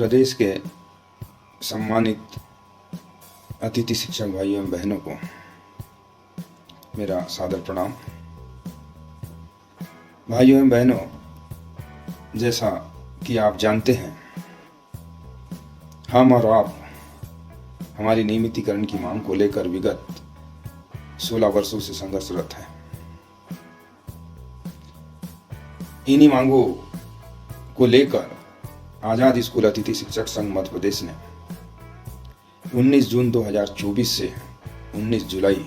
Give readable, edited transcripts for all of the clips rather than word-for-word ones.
प्रदेश के सम्मानित अतिथि शिक्षक भाइयों एवं बहनों को मेरा सादर प्रणाम। भाइयों एवं बहनों, जैसा कि आप जानते हैं, हम और आप हमारी नियमितीकरण की मांग को लेकर विगत 16 वर्षों से संघर्षरत हैं। इन्हीं मांगों को लेकर आजाद स्कूल अतिथि शिक्षक संघ मध्य प्रदेश ने 19 जून 2024 से 19 जुलाई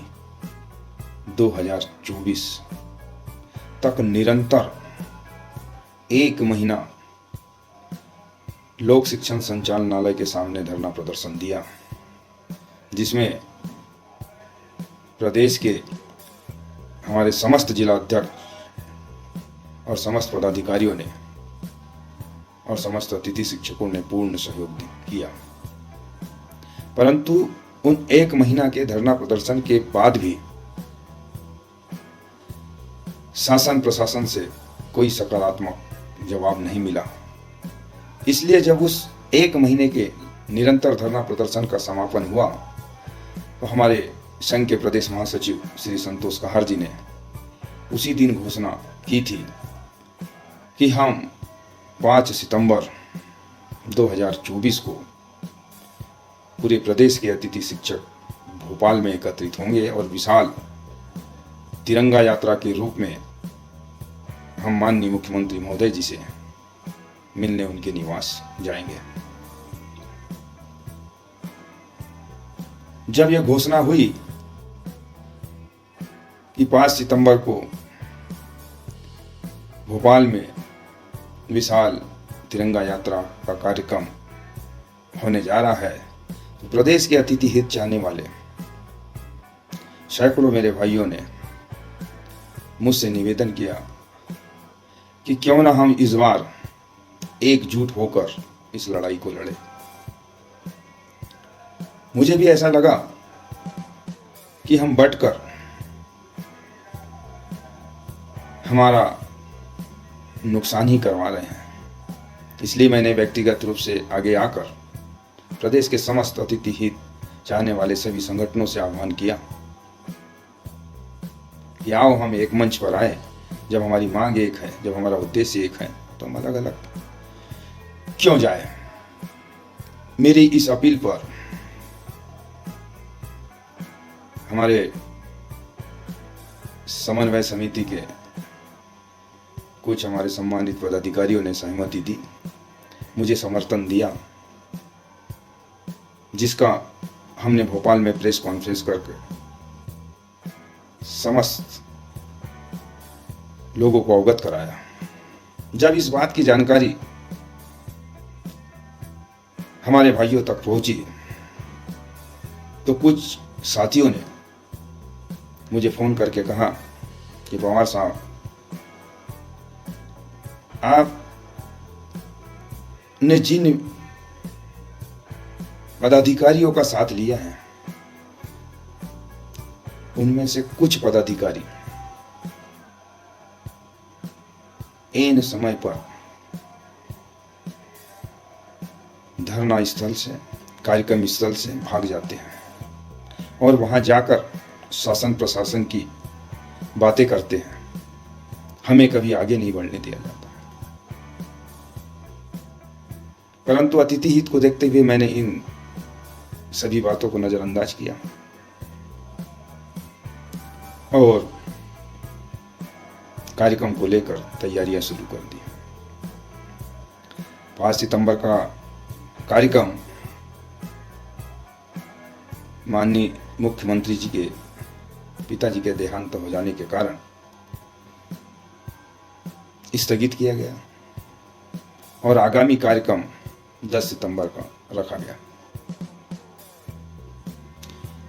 2024 तक निरंतर 1 महीना लोक शिक्षण संचालनालय के सामने धरना प्रदर्शन दिया, जिसमें प्रदेश के हमारे समस्त जिला अध्यक्ष और समस्त पदाधिकारियों ने और समस्त अतिथि शिक्षकों ने पूर्ण सहयोग किया। परंतु उन 1 महीना के धरना प्रदर्शन के बाद भी शासन प्रशासन से कोई सकारात्मक जवाब नहीं मिला। इसलिए जब उस 1 महीने के निरंतर धरना प्रदर्शन का समापन हुआ तो हमारे संघ के प्रदेश महासचिव श्री संतोष कहार जी ने उसी दिन घोषणा की थी कि हम 5 सितंबर 2024 को पूरे प्रदेश के अतिथि शिक्षक भोपाल में एकत्रित होंगे और विशाल तिरंगा यात्रा के रूप में हम माननीय मुख्यमंत्री महोदय जी से मिलने उनके निवास जाएंगे। जब यह घोषणा हुई कि 5 सितंबर को भोपाल में विशाल तिरंगा यात्रा का कार्यक्रम होने जा रहा है, तो प्रदेश के अतिथि हित चाहने वाले सैकड़ों मेरे भाइयों ने मुझसे निवेदन किया कि क्यों ना हम इस बार एकजुट होकर इस लड़ाई को लड़े। मुझे भी ऐसा लगा कि हम बंटकर हमारा नुकसान ही करवा रहे हैं। इसलिए मैंने व्यक्तिगत रूप से आगे आकर प्रदेश के समस्त अतिथि हित चाहने वाले सभी संगठनों से आह्वान किया कि आओ हम एक मंच पर आए। जब हमारी मांग एक है, जब हमारा उद्देश्य एक है, तो हम अलग अलग क्यों जाए। मेरी इस अपील पर हमारे समन्वय समिति के कुछ हमारे सम्मानित पदाधिकारियों ने सहमति दी, मुझे समर्थन दिया, जिसका हमने भोपाल में प्रेस कॉन्फ्रेंस करके समस्त लोगों को अवगत कराया। जब इस बात की जानकारी हमारे भाइयों तक पहुंची तो कुछ साथियों ने मुझे फोन करके कहा कि पवार साहब, आप ने जिन पदाधिकारियों का साथ लिया है उनमें से कुछ पदाधिकारी ऐन समय पर धरना स्थल से, कार्यक्रम स्थल से भाग जाते हैं और वहां जाकर शासन प्रशासन की बातें करते हैं। हमें कभी आगे नहीं बढ़ने दिया जाता। परंतु अतिथि हित को देखते हुए मैंने इन सभी बातों को नजरअंदाज किया और कार्यक्रम को लेकर तैयारियां शुरू कर दी। 5 सितंबर का कार्यक्रम माननीय मुख्यमंत्री जी के पिताजी के देहांत हो जाने के कारण स्थगित किया गया और आगामी कार्यक्रम 10 सितंबर का रखा गया।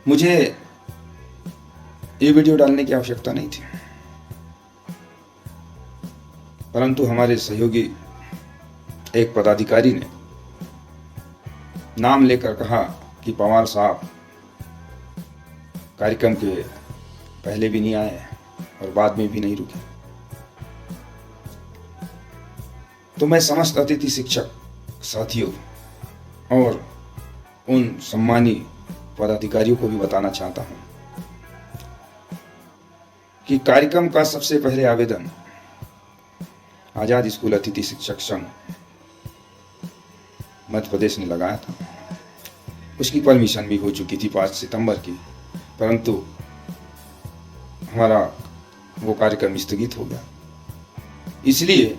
मुझे ये वीडियो डालने की आवश्यकता नहीं थी, परंतु हमारे सहयोगी एक पदाधिकारी ने नाम लेकर कहा कि पवार साहब कार्यक्रम के पहले भी नहीं आए और बाद में भी नहीं रुके। तो मैं समस्त अतिथि शिक्षक साथियों और उन सम्मानीय पदाधिकारियों को भी बताना चाहता हूं कि कार्यक्रम का सबसे पहले आवेदन आजाद स्कूल अतिथि शिक्षक संघ मध्य प्रदेश ने लगाया था। उसकी परमिशन भी हो चुकी थी 5 सितंबर की, परंतु हमारा वो कार्यक्रम स्थगित हो गया। इसलिए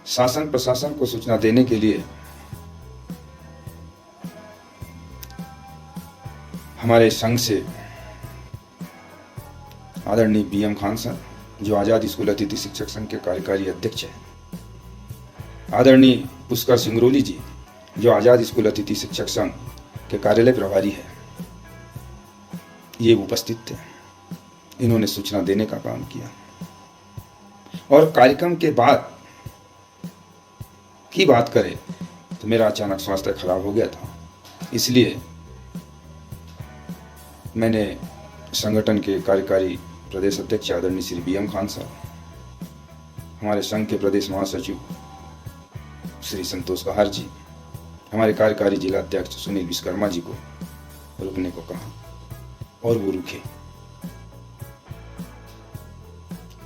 शासन प्रशासन को सूचना देने के लिए हमारे संघ से आदरणीय बीएम खान सर, जो आजाद स्कूल अतिथि शिक्षक संघ के कार्यकारी अध्यक्ष हैं, आदरणीय पुष्कर सिंगरौली जी, जो आजाद स्कूल अतिथि शिक्षक संघ के कार्यालय प्रभारी है, ये उपस्थित थे। इन्होंने सूचना देने का काम किया। और कार्यक्रम के बाद की बात करें तो मेरा अचानक स्वास्थ्य खराब हो गया था। इसलिए मैंने संगठन के कार्यकारी प्रदेश अध्यक्ष आदरणीय श्री बीएम खान साहब, हमारे संघ के प्रदेश महासचिव श्री संतोष कहार जी, हमारे कार्यकारी जिला अध्यक्ष सुनील विश्वकर्मा जी को रुकने को कहा और वो रुके।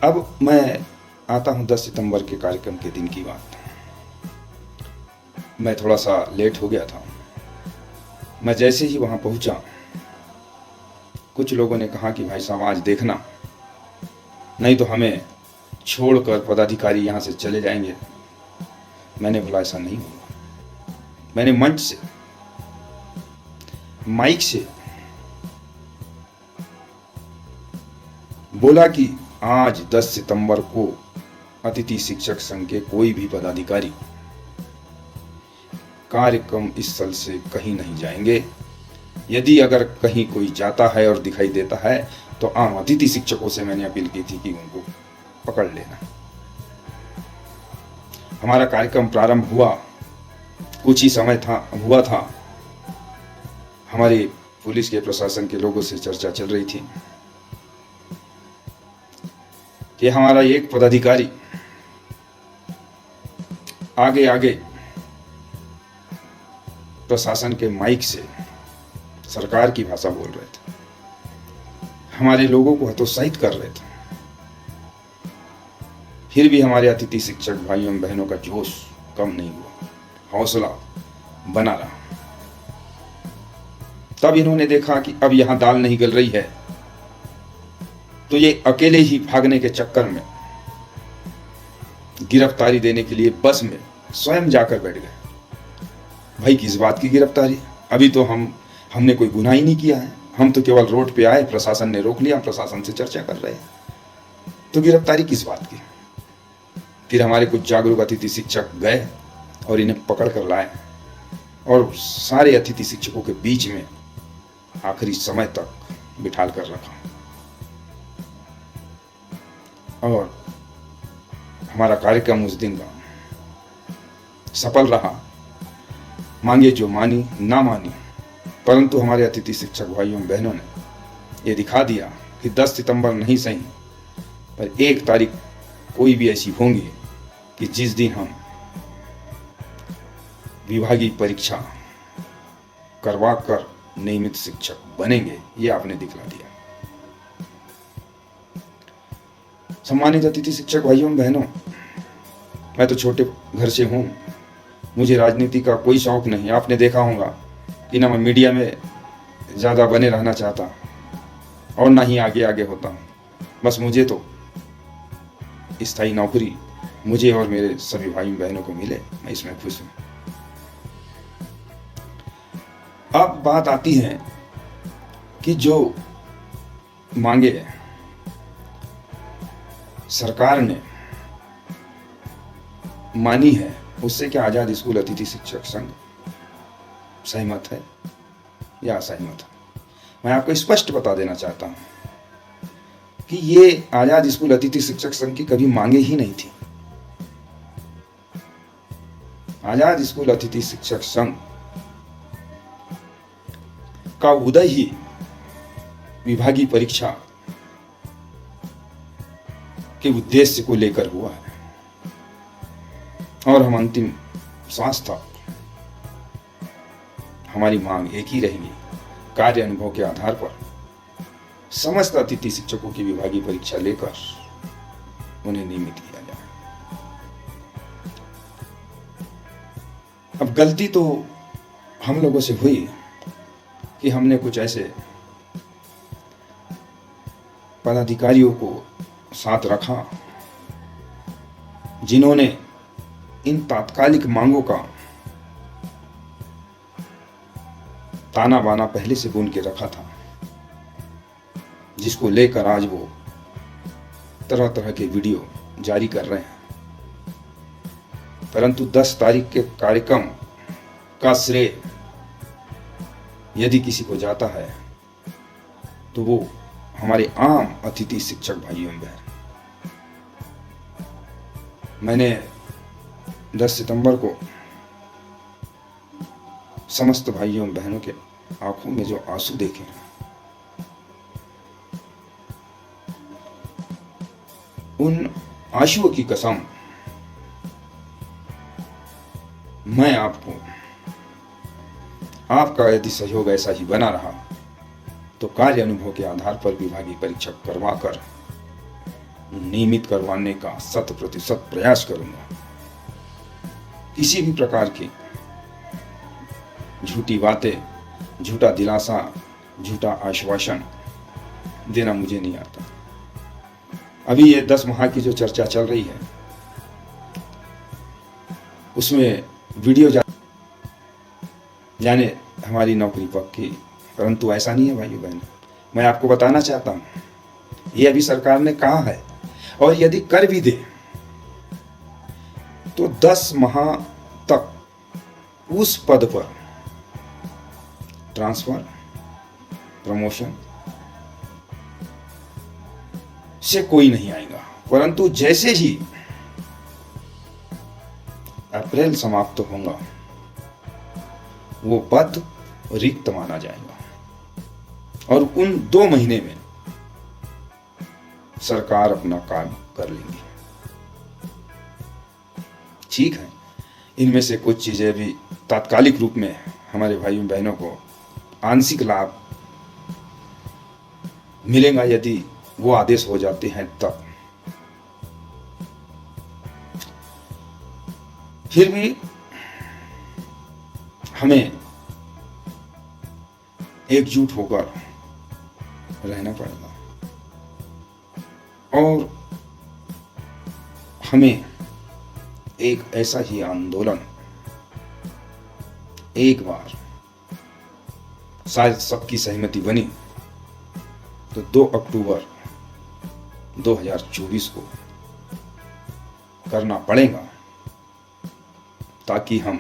अब मैं आता हूं 10 सितंबर के कार्यक्रम के दिन की बात। मैं थोड़ा सा लेट हो गया था। मैं जैसे ही वहां पहुंचा, कुछ लोगों ने कहा कि भाई साहब आज देखना, नहीं तो हमें छोड़कर पदाधिकारी यहां से चले जाएंगे। मैंने बोला ऐसा नहीं होगा। मैंने मंच से, माइक से बोला कि आज 10 सितंबर को अतिथि शिक्षक संघ के कोई भी पदाधिकारी कार्यक्रम स्थल से कहीं नहीं जाएंगे। यदि अगर कहीं कोई जाता है और दिखाई देता है तो आम अतिथि शिक्षकों से मैंने अपील की थी कि उनको पकड़ लेना। हमारा कार्यक्रम प्रारंभ हुआ, कुछ ही समय हुआ था, हमारे पुलिस के प्रशासन के लोगों से चर्चा चल रही थी कि हमारा एक पदाधिकारी आगे आगे प्रशासन के माइक से सरकार की भाषा बोल रहे थे, हमारे लोगों को हतोत्साहित कर रहे थे। फिर भी हमारे अतिथि शिक्षक भाइयों एवं बहनों का जोश कम नहीं हुआ, हौसला बना रहा। तब इन्होंने देखा कि अब यहां दाल नहीं गल रही है, तो ये अकेले ही भागने के चक्कर में गिरफ्तारी देने के लिए बस में स्वयं जाकर बैठ गए। भाई किस बात की गिरफ्तारी? अभी तो हमने कोई गुनाह ही नहीं किया है, हम तो केवल रोड पे आए, प्रशासन ने रोक लिया, प्रशासन से चर्चा कर रहे हैं, तो गिरफ्तारी किस बात की? फिर हमारे कुछ जागरूक अतिथि शिक्षक गए और इन्हें पकड़ कर लाए और सारे अतिथि शिक्षकों के बीच में आखिरी समय तक बिठाल कर रखा। और हमारा कार्यक्रम उस दिन का सफल रहा। मांगे जो मानी, ना मानी, परंतु हमारे अतिथि शिक्षक भाइयों बहनों ने ये दिखा दिया कि 10 सितंबर नहीं सही, पर 1 तारीख कोई भी ऐसी होंगी कि जिस दिन हम विभागीय परीक्षा करवा कर नियमित शिक्षक बनेंगे, ये आपने दिखला दिया। सम्मानित अतिथि शिक्षक भाइयों बहनों, मैं तो छोटे घर से हूं, मुझे राजनीति का कोई शौक नहीं। आपने देखा होगा कि ना मैं मीडिया में ज्यादा बने रहना चाहता और ना ही आगे आगे होता हूं। बस मुझे तो स्थायी नौकरी मुझे और मेरे सभी भाई बहनों को मिले, मैं इसमें खुश हूं। अब बात आती है कि जो मांगे सरकार ने मानी है, उससे क्या आजाद स्कूल अतिथि शिक्षक संघ सहमत है या असहमत है? मैं आपको स्पष्ट बता देना चाहता हूं कि ये आजाद स्कूल अतिथि शिक्षक संघ की कभी मांगे ही नहीं थी। आजाद स्कूल अतिथि शिक्षक संघ का उदय ही विभागीय परीक्षा के उद्देश्य को लेकर हुआ है और हम अंतिम सांस तक हमारी मांग एक ही रहेगी, कार्य अनुभव के आधार पर समस्त अतिथि शिक्षकों की विभागीय परीक्षा लेकर उन्हें नियमित किया जाए। अब गलती तो हम लोगों से हुई कि हमने कुछ ऐसे पदाधिकारियों को साथ रखा जिन्होंने इन तात्कालिक मांगों का ताना बाना पहले से बुन के रखा था, जिसको लेकर आज वो तरह तरह के वीडियो जारी कर रहे हैं। परंतु 10 तारीख के कार्यक्रम का श्रेय यदि किसी को जाता है तो वो हमारे आम अतिथि शिक्षक भाइयों एवं बहन। मैंने 10 सितंबर को समस्त भाइयों एवं बहनों के आंखों में जो आंसू देखे, उन आंसुओं की कसम मैं आपका यदि सहयोग ऐसा ही बना रहा तो कार्य अनुभव के आधार पर विभागीय परीक्षा करवाकर नियमित करवाने का 100% प्रयास करूंगा। किसी भी प्रकार की झूठी बातें, झूठा दिलासा, झूठा आश्वासन देना मुझे नहीं आता। अभी ये 10 माह की जो चर्चा चल रही है उसमें वीडियो जाने हमारी नौकरी पक्की, परंतु ऐसा नहीं है भाइयों बहन। मैं आपको बताना चाहता हूं, ये अभी सरकार ने कहा है, और यदि कर भी दे तो 10 माह तक उस पद पर ट्रांसफर, प्रमोशन से कोई नहीं आएगा। परंतु जैसे ही अप्रैल समाप्त होगा वो पद रिक्त माना जाएगा और उन 2 महीने में सरकार अपना काम कर लेंगी। ठीक है, इनमें से कुछ चीजें भी तात्कालिक रूप में हमारे भाइयों बहनों को आंशिक लाभ मिलेगा यदि वो आदेश हो जाते हैं तब। फिर भी हमें एकजुट होकर रहना पड़ेगा और हमें एक ऐसा ही आंदोलन एक बार शायद सबकी सहमति बनी तो 2 अक्टूबर 2024 को करना पड़ेगा, ताकि हम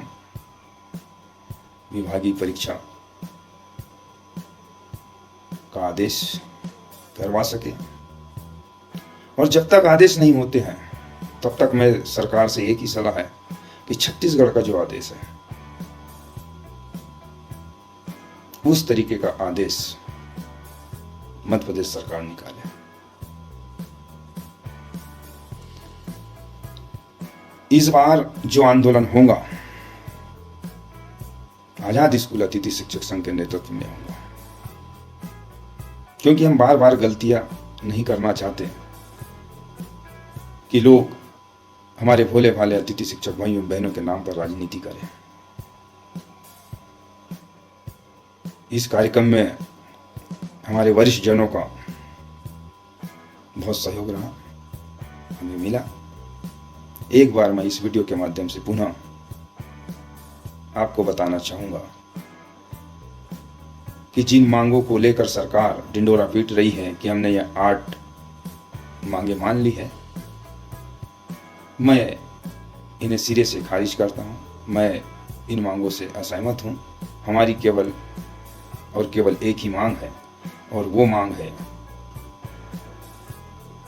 विभागीय परीक्षा का आदेश करवा सके। और जब तक आदेश नहीं होते हैं तब तक मैं सरकार से एक ही सलाह है कि छत्तीसगढ़ का जो आदेश है उस तरीके का आदेश मध्य प्रदेश सरकार निकाले। इस बार जो आंदोलन होगा आजाद स्कूल अतिथि शिक्षक संघ के नेतृत्व में होगा, क्योंकि हम बार बार गलतियां नहीं करना चाहते कि लोग हमारे भोले भाले अतिथि शिक्षक भाइयों बहनों के नाम पर राजनीति करें। इस कार्यक्रम में हमारे वरिष्ठ जनों का बहुत सहयोग रहा, हमें मिला। एक बार मैं इस वीडियो के माध्यम से पुनः आपको बताना चाहूंगा कि जिन मांगों को लेकर सरकार डिंडोरा पीट रही है कि हमने ये 8 मांगे मान ली है, मैं इन्हें सिरे से खारिज करता हूं। मैं इन मांगों से असहमत हूं। हमारी केवल और केवल एक ही मांग है, और वो मांग है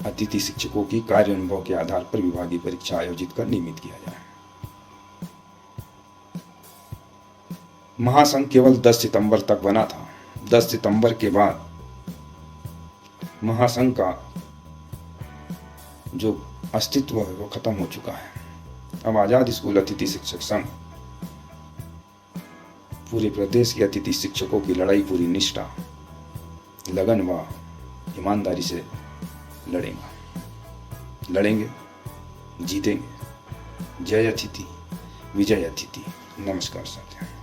अतिथि शिक्षकों की कार्य अनुभव के आधार पर विभागीय परीक्षा आयोजित कर नियमित किया जाए। महासंघ केवल 10 सितंबर तक बना था। 10 सितंबर के बाद महासंघ का जो अस्तित्व है वो खत्म हो चुका है। अब आजाद स्कूल अतिथि शिक्षक संघ पूरे प्रदेश के अतिथि शिक्षकों की लड़ाई पूरी निष्ठा, लगन व ईमानदारी से लड़ेंगे, जीतेंगे। जय अतिथि, विजय अतिथि। नमस्कार साथियों।